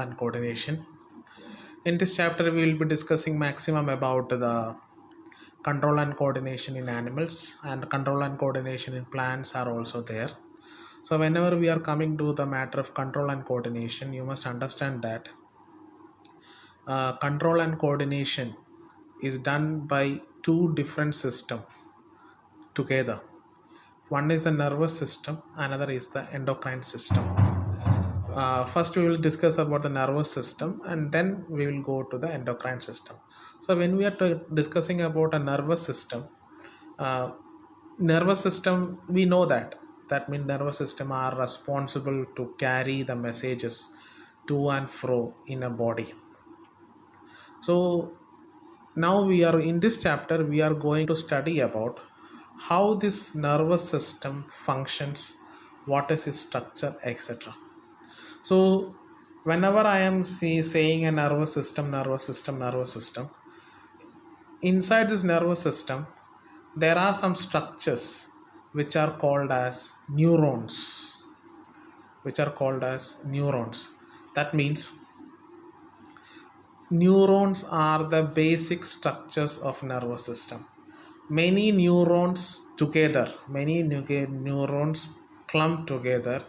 and coordination. In this chapter, we will be discussing maximum about the control and coordination in animals, and control and coordination in plants are also there. So, whenever we are coming to the matter of control and coordination, you must understand that control and coordination is done by two different systems together. One is the nervous system, another is the endocrine system. First we will discuss about the nervous system and then we will go to the endocrine system. So when we are discussing about a uh, nervous system, we know that means nervous system are responsible to carry the messages to and fro in a body. So now we are in this chapter, we are going to study about how this nervous system functions, what is its structure, etc. So whenever I am saying a nervous system, inside this nervous system, there are some structures which are called as neurons, That means neurons are the basic structures of nervous system. Many neurons clump together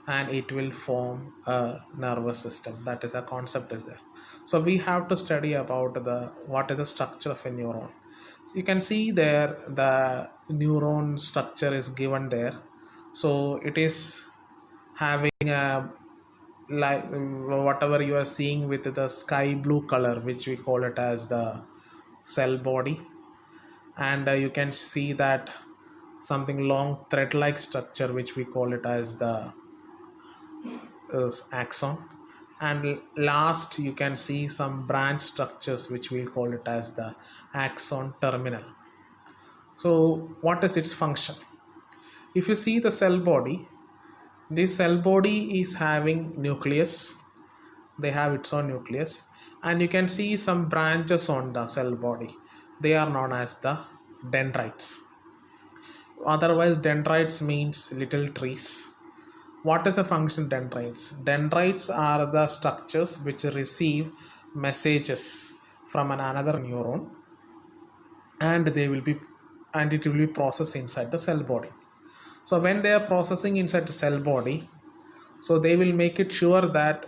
and it will form a nervous system. That is, a concept is there. So we have to study about the what is the structure of a neuron. So you can see there the neuron structure is given there. So it is having a, like whatever you are seeing with the sky blue color, which we call it as the cell body, and you can see that something long thread like structure which we call it as the axon, and last you can see some branch structures which we call it as the axon terminal. So what is its function? If you see the cell body, this cell body is having nucleus. They have its own nucleus, and you can see some branches on the cell body. They are known as the dendrites. Otherwise dendrites means little trees. What is the function dendrites? Dendrites are the structures which receive messages from another neuron, and it will be processed inside the cell body. So when they are processing inside the cell body, so they will make it sure that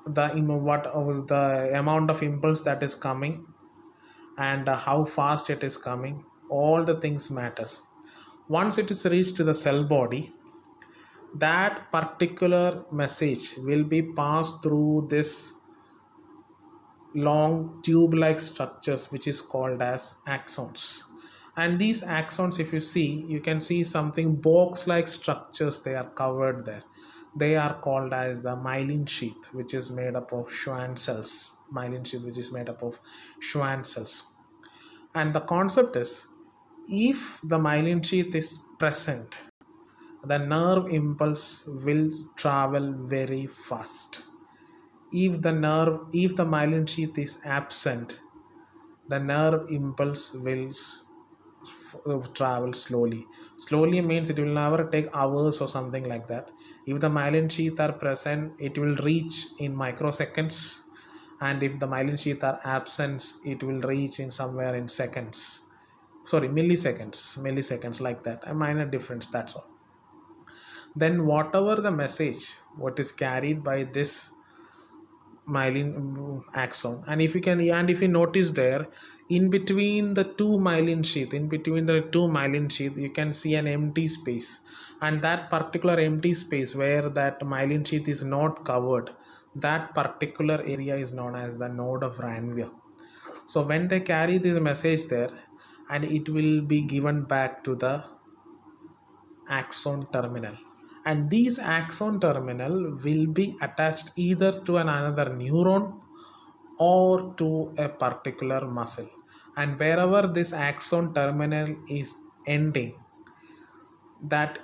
what was the amount of impulse that is coming and how fast it is coming, all the things matters. Once it is reached to the cell body, that particular message will be passed through this long tube like structures which is called as axons. And these axons, if you see, you can see something box like structures, they are covered there. They are called as the myelin sheath, which is made up of Schwann cells. And the concept is, if the myelin sheath is present, the nerve impulse will travel very fast. If the myelin sheath is absent, the nerve impulse will travel slowly. Slowly means it will never take hours or something like that. If the myelin sheath are present, it will reach in microseconds, and if the myelin sheath are absent, it will reach in somewhere in milliseconds, like that. A minor difference, that's all. Then whatever the message what is carried by this myelin axon, and if you notice there, in between the two myelin sheath you can see an empty space, and that particular empty space where that myelin sheath is not covered, that particular area is known as the node of Ranvier. So when they carry this message there, and it will be given back to the axon terminal, and these axon terminal will be attached either to another neuron or to a particular muscle. And wherever this axon terminal is ending, that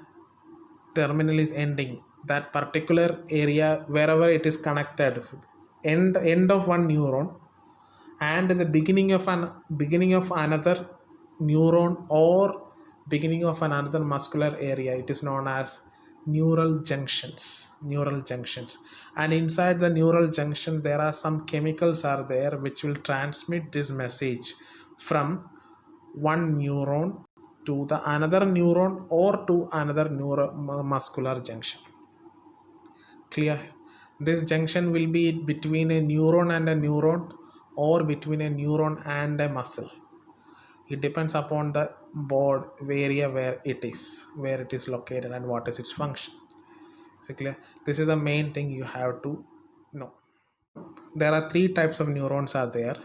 that particular area wherever it is connected, end of one neuron and the beginning of another neuron or beginning of another muscular area, it is known as neural junctions, and inside the neural junctions there are some chemicals are there which will transmit this message from one neuron to the another neuron or to another neuromuscular junction. Clear? This junction will be between a neuron and a neuron, or between a neuron and a muscle. It depends upon the board area where it is located and what is its function. So clear? This is the main thing you have to know. There are three types of neurons are there,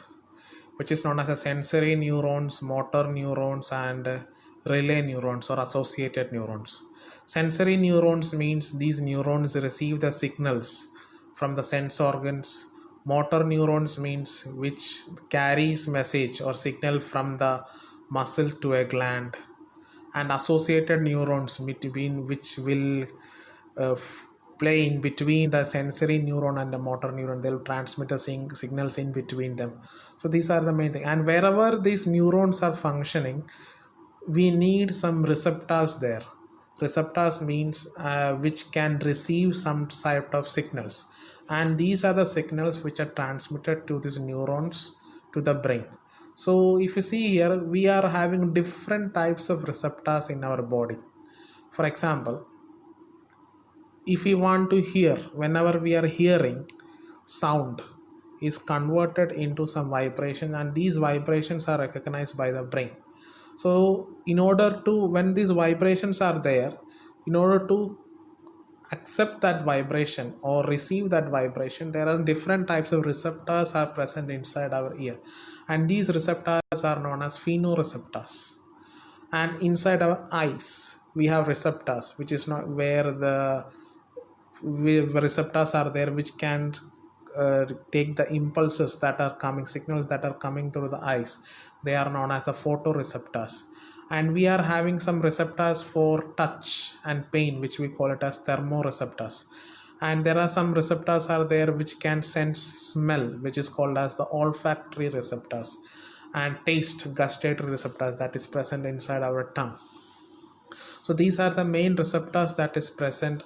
which is known as a sensory neurons, motor neurons, and relay neurons or associated neurons. Sensory neurons means these neurons receive the signals from the sense organs. Motor neurons means which carries message or signal from the muscle to a gland, and associated neurons between which will uh, play in between the sensory neuron and the motor neuron. They will transmit the signals in between them. So these are the main thing, and wherever these neurons are functioning, we need some receptors there. Receptors means which can receive some type of signals, and these are the signals which are transmitted to these neurons to the brain. So if you see here, we are having different types of receptors in our body. For example, if we want to hear, whenever we are hearing, sound is converted into some vibration, and these vibrations are recognized by the brain. So in order to, when these vibrations are there, in order to accept that vibration or receive that vibration, there are different types of receptors are present inside our ear, and these receptors are known as phonoreceptors. And inside our eyes we have receptors, which is not where the receptors are there which can take the impulses that are coming, signals that are coming through the eyes. They are known as the photoreceptors. And we are having some receptors for touch and pain, which we call it as thermoreceptors. And there are some receptors are there which can sense smell, which is called as the olfactory receptors, and taste, gustatory receptors, that is present inside our tongue. So these are the main receptors that is present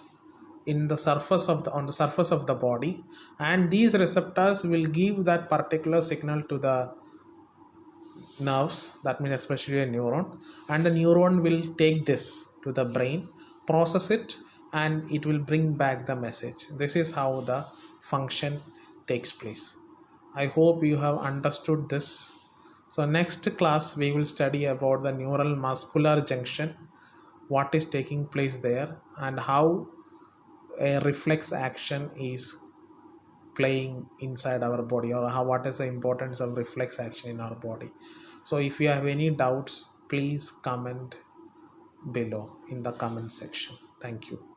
in the surface of the on the surface of the body, and these receptors will give that particular signal to the nerves, that means especially a neuron, and the neuron will take this to the brain, process it, and it will bring back the message. This is how the function takes place. I hope you have understood this. So next class we will study about the neural muscular junction, what is taking place there, and how a reflex action is playing inside our body, or how, what is the importance of reflex action in our body. So if you have any doubts, please comment below in the comment section. Thank you.